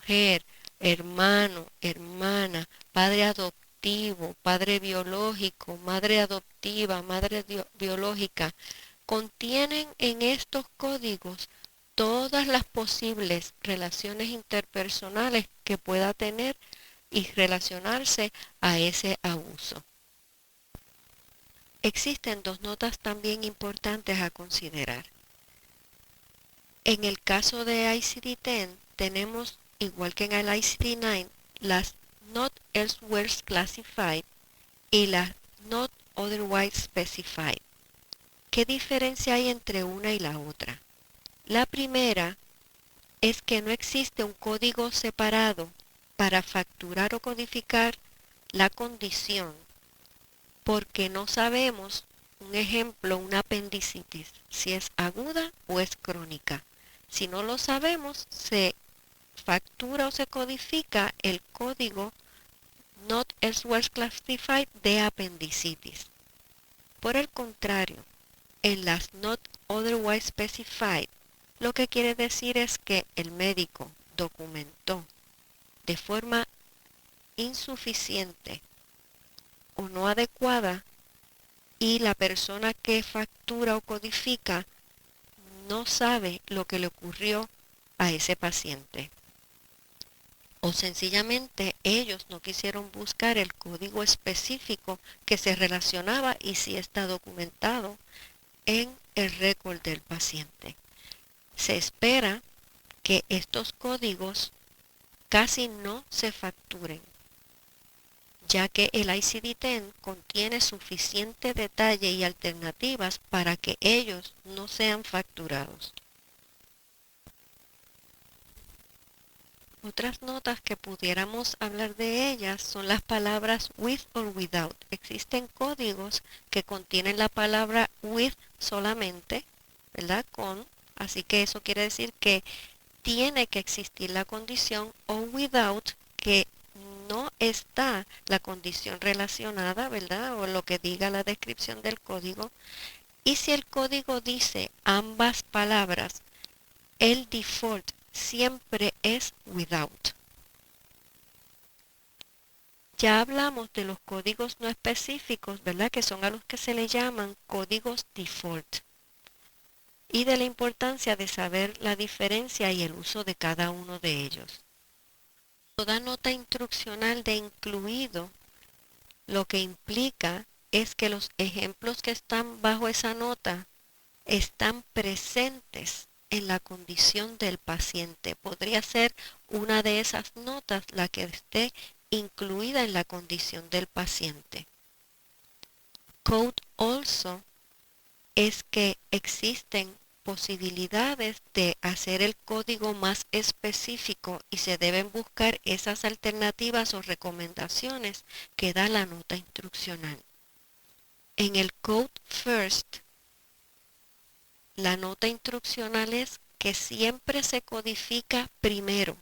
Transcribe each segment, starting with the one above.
mujer, hermano, hermana, padre adoptivo, padre biológico, madre adoptiva, madre biológica, contienen en estos códigos todas las posibles relaciones interpersonales que pueda tener y relacionarse a ese abuso. Existen dos notas también importantes a considerar. En el caso de ICD-10 tenemos, igual que en el ICD-9, las Not Elsewhere Classified y las Not Otherwise Specified. ¿Qué diferencia hay entre una y la otra? La primera es que no existe un código separado para facturar o codificar la condición, porque no sabemos, un ejemplo, una apendicitis, si es aguda o es crónica. Si no lo sabemos, se factura o se codifica el código Not Elsewhere Classified de apendicitis. Por el contrario, en las Not Otherwise Specified, lo que quiere decir es que el médico documentó de forma insuficiente o no adecuada y la persona que factura o codifica no sabe lo que le ocurrió a ese paciente. O sencillamente ellos no quisieron buscar el código específico que se relacionaba y sí está documentado en el récord del paciente. Se espera que estos códigos casi no se facturen, ya que el ICD-10 contiene suficiente detalle y alternativas para que ellos no sean facturados. Otras notas que pudiéramos hablar de ellas son las palabras with or without. Existen códigos que contienen la palabra with solamente, ¿verdad? Con, así que eso quiere decir que tiene que existir la condición, o without, que no está la condición relacionada, ¿verdad? O lo que diga la descripción del código. Y si el código dice ambas palabras, el default siempre es without. Ya hablamos de los códigos no específicos, ¿verdad? Que son a los que se le llaman códigos default. Y de la importancia de saber la diferencia y el uso de cada uno de ellos. Toda nota instruccional de incluido lo que implica es que los ejemplos que están bajo esa nota están presentes en la condición del paciente. Podría ser una de esas notas la que esté incluida en la condición del paciente. Code also es que existen posibilidades de hacer el código más específico y se deben buscar esas alternativas o recomendaciones que da la nota instruccional. En el Code First, la nota instruccional es que siempre se codifica primero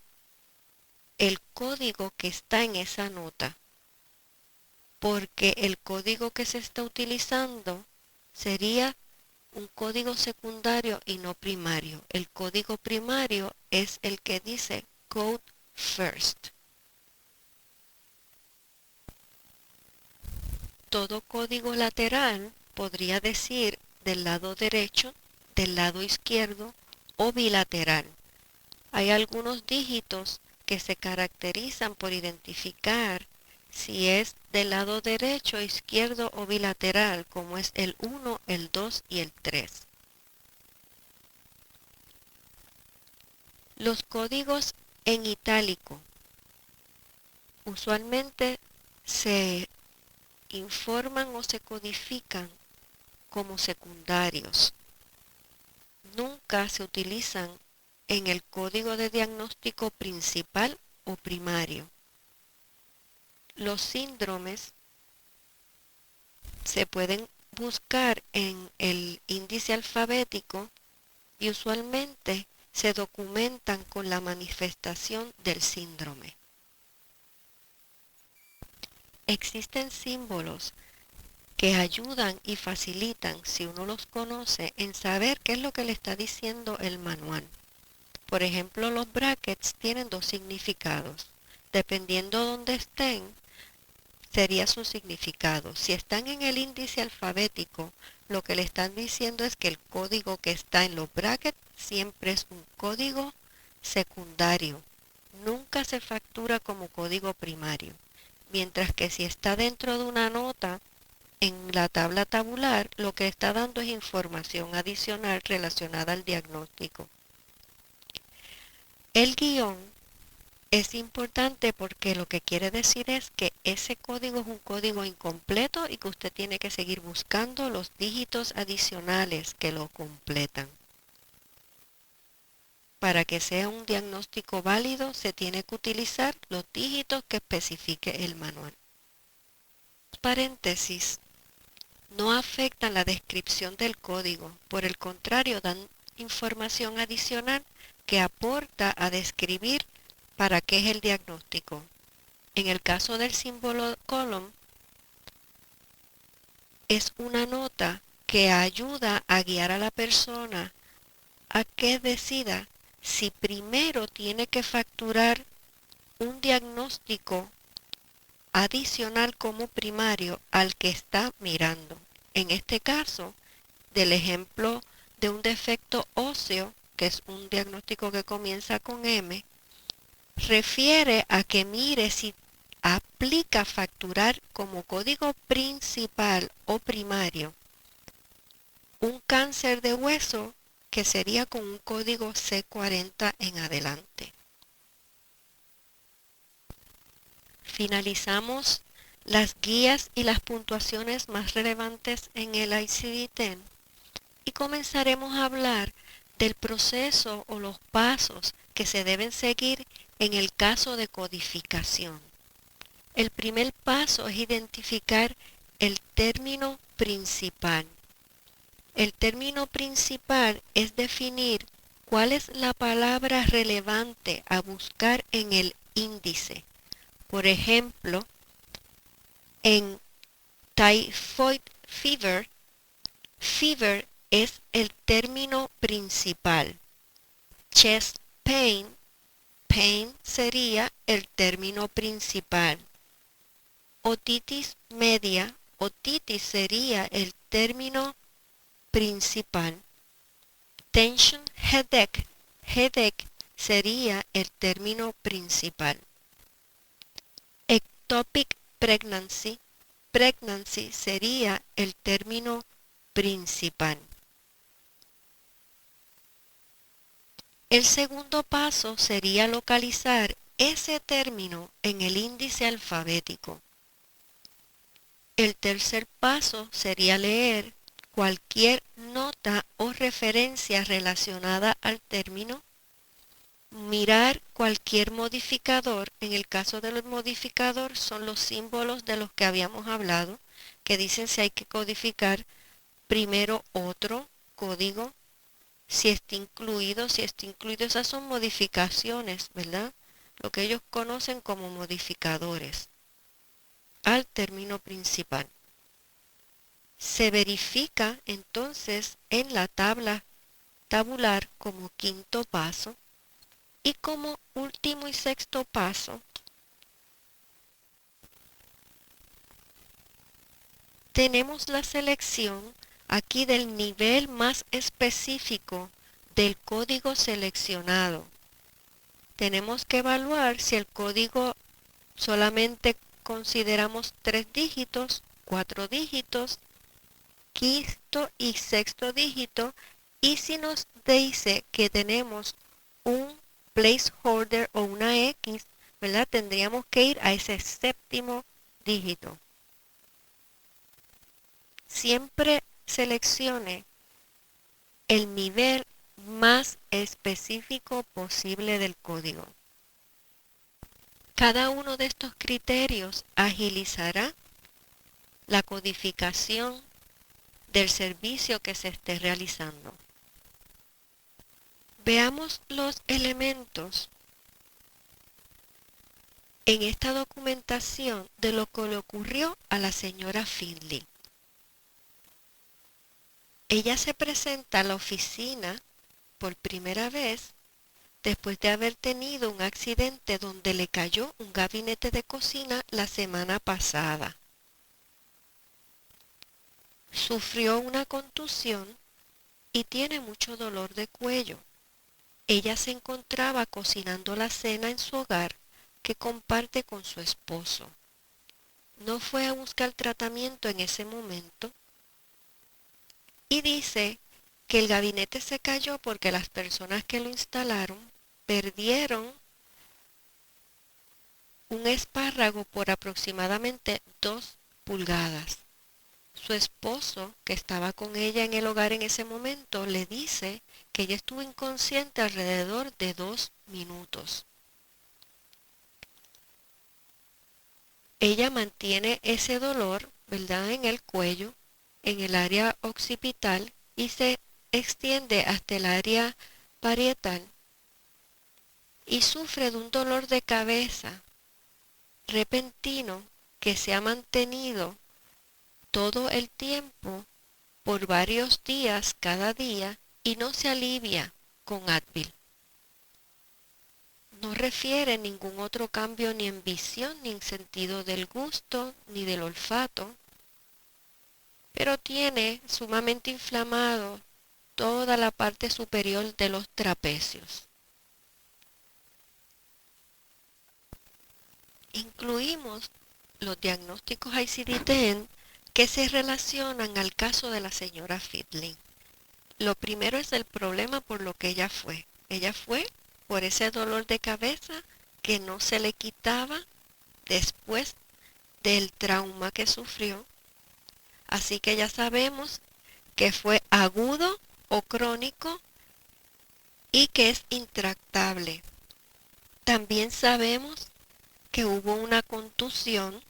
el código que está en esa nota, porque el código que se está utilizando sería un código secundario y no primario. El código primario es el que dice Code First. Todo código lateral podría decir del lado derecho, del lado izquierdo o bilateral. Hay algunos dígitos que se caracterizan por identificar si es del lado derecho, izquierdo o bilateral, como es el 1, el 2 y el 3. Los códigos en itálico usualmente se informan o se codifican como secundarios. Nunca se utilizan en el código de diagnóstico principal o primario. Los síndromes se pueden buscar en el índice alfabético y usualmente se documentan con la manifestación del síndrome. Existen símbolos que ayudan y facilitan, si uno los conoce, en saber qué es lo que le está diciendo el manual. Por ejemplo, los brackets tienen dos significados. Dependiendo dónde estén, sería su significado. Si están en el índice alfabético, lo que le están diciendo es que el código que está en los brackets siempre es un código secundario. Nunca se factura como código primario. Mientras que si está dentro de una nota en la tabla tabular, lo que está dando es información adicional relacionada al diagnóstico. El guión es importante porque lo que quiere decir es que ese código es un código incompleto y que usted tiene que seguir buscando los dígitos adicionales que lo completan. Para que sea un diagnóstico válido, se tiene que utilizar los dígitos que especifique el manual. Paréntesis no afectan la descripción del código, por el contrario, dan información adicional que aporta a describir para qué es el diagnóstico. En el caso del símbolo column, es una nota que ayuda a guiar a la persona a que decida si primero tiene que facturar un diagnóstico adicional como primario al que está mirando. En este caso, del ejemplo de un defecto óseo, que es un diagnóstico que comienza con M, refiere a que mire si aplica facturar como código principal o primario un cáncer de hueso que sería con un código C40 en adelante. Finalizamos las guías y las puntuaciones más relevantes en el ICD-10 y comenzaremos a hablar del proceso o los pasos que se deben seguir en el caso de codificación. El primer paso es identificar el término principal. El término principal es definir cuál es la palabra relevante a buscar en el índice. Por ejemplo, en typhoid fever, fever es el término principal. Chest pain, pain sería el término principal. Otitis media, otitis sería el término principal. Tension headache, headache sería el término principal. Ectopic pregnancy, pregnancy sería el término principal. El segundo paso sería localizar ese término en el índice alfabético. El tercer paso sería leer cualquier nota o referencia relacionada al término, mirar cualquier modificador. En el caso del modificador son los símbolos de los que habíamos hablado, que dicen si hay que codificar primero otro código, si está incluido, esas son modificaciones, ¿verdad? Lo que ellos conocen como modificadores al término principal. Se verifica entonces en la tabla tabular como quinto paso y como último y sexto paso tenemos la selección aquí del nivel más específico del código seleccionado. Tenemos que evaluar si el código solamente consideramos 3 dígitos, 4 dígitos, quinto y sexto dígito, y si nos dice que tenemos un placeholder o una X, ¿verdad? Tendríamos que ir a ese séptimo dígito. Siempre seleccione el nivel más específico posible del código. Cada uno de estos criterios agilizará la codificación del servicio que se esté realizando. Veamos los elementos en esta documentación de lo que le ocurrió a la señora Findlay. Ella se presenta a la oficina por primera vez después de haber tenido un accidente donde le cayó un gabinete de cocina la semana pasada. Sufrió una contusión y tiene mucho dolor de cuello. Ella se encontraba cocinando la cena en su hogar que comparte con su esposo. No fue a buscar tratamiento en ese momento y dice que el gabinete se cayó porque las personas que lo instalaron perdieron un espárrago por aproximadamente 2 pulgadas. Su esposo, que estaba con ella en el hogar en ese momento, le dice que ella estuvo inconsciente alrededor de 2 minutos. Ella mantiene ese dolor, ¿verdad?, en el cuello, en el área occipital y se extiende hasta el área parietal y sufre de un dolor de cabeza repentino que se ha mantenido todo el tiempo por varios días cada día y no se alivia con Advil. No refiere ningún otro cambio ni en visión, ni en sentido del gusto, ni del olfato, pero tiene sumamente inflamado toda la parte superior de los trapecios. Incluimos los diagnósticos ICD-10 que se relacionan al caso de la señora Fidling. Lo primero es el problema por lo que ella fue. Ella fue por ese dolor de cabeza que no se le quitaba después del trauma que sufrió. Así que ya sabemos que fue agudo o crónico y que es intractable. También sabemos que hubo una contusión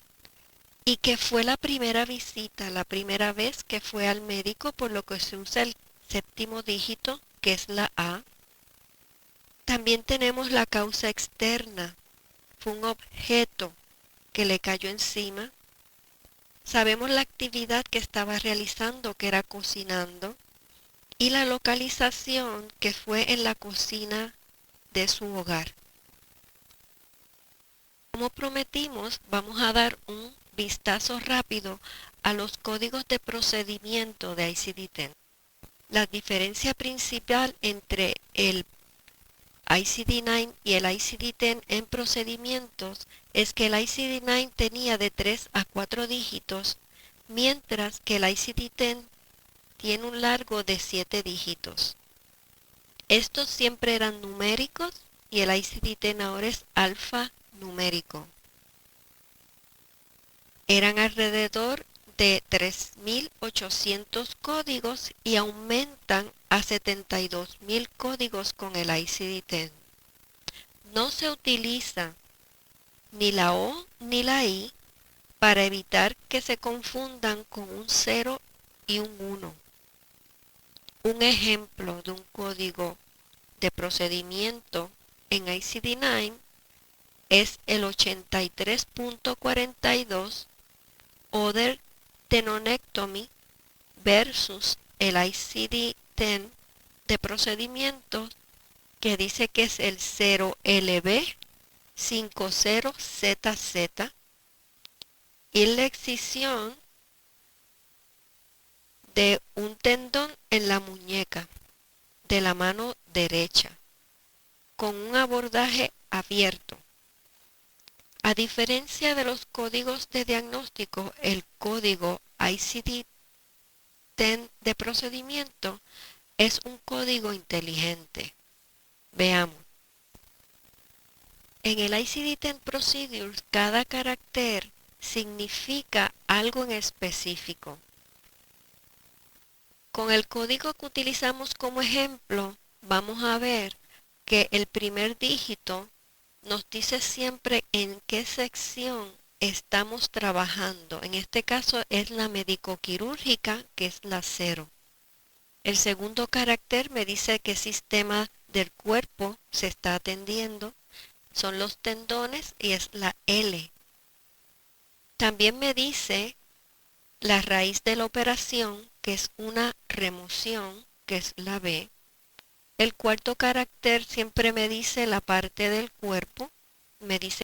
y que fue la primera visita, la primera vez que fue al médico, por lo que se usa el séptimo dígito, que es la A. También tenemos la causa externa. Fue un objeto que le cayó encima. Sabemos la actividad que estaba realizando, que era cocinando, y la localización, que fue en la cocina de su hogar. Como prometimos, vamos a dar un vistazo rápido a los códigos de procedimiento de ICD-10. La diferencia principal entre el ICD-9 y el ICD-10 en procedimientos es que el ICD-9 tenía de 3 a 4 dígitos, mientras que el ICD-10 tiene un largo de 7 dígitos. Estos siempre eran numéricos y el ICD-10 ahora es alfanumérico. Eran alrededor de 3.800 códigos y aumentan a 72.000 códigos con el ICD-10. No se utiliza ni la O ni la I para evitar que se confundan con un 0 y un 1. Un ejemplo de un código de procedimiento en ICD-9 es el 83.42 Other Tenonectomy versus el ICD-10 de procedimientos que dice que es el 0LB50ZZ y la excisión de un tendón en la muñeca de la mano derecha con un abordaje abierto. A diferencia de los códigos de diagnóstico, el código ICD-10 de procedimiento es un código inteligente. Veamos. En el ICD-10 Procedures, cada carácter significa algo en específico. Con el código que utilizamos como ejemplo, vamos a ver que el primer dígito nos dice siempre en qué sección estamos trabajando. En este caso es la médico-quirúrgica, que es la 0. El segundo carácter me dice qué sistema del cuerpo se está atendiendo. Son los tendones y es la L. También me dice la raíz de la operación, que es una remoción, que es la B. El cuarto carácter siempre me dice la parte del cuerpo, me dice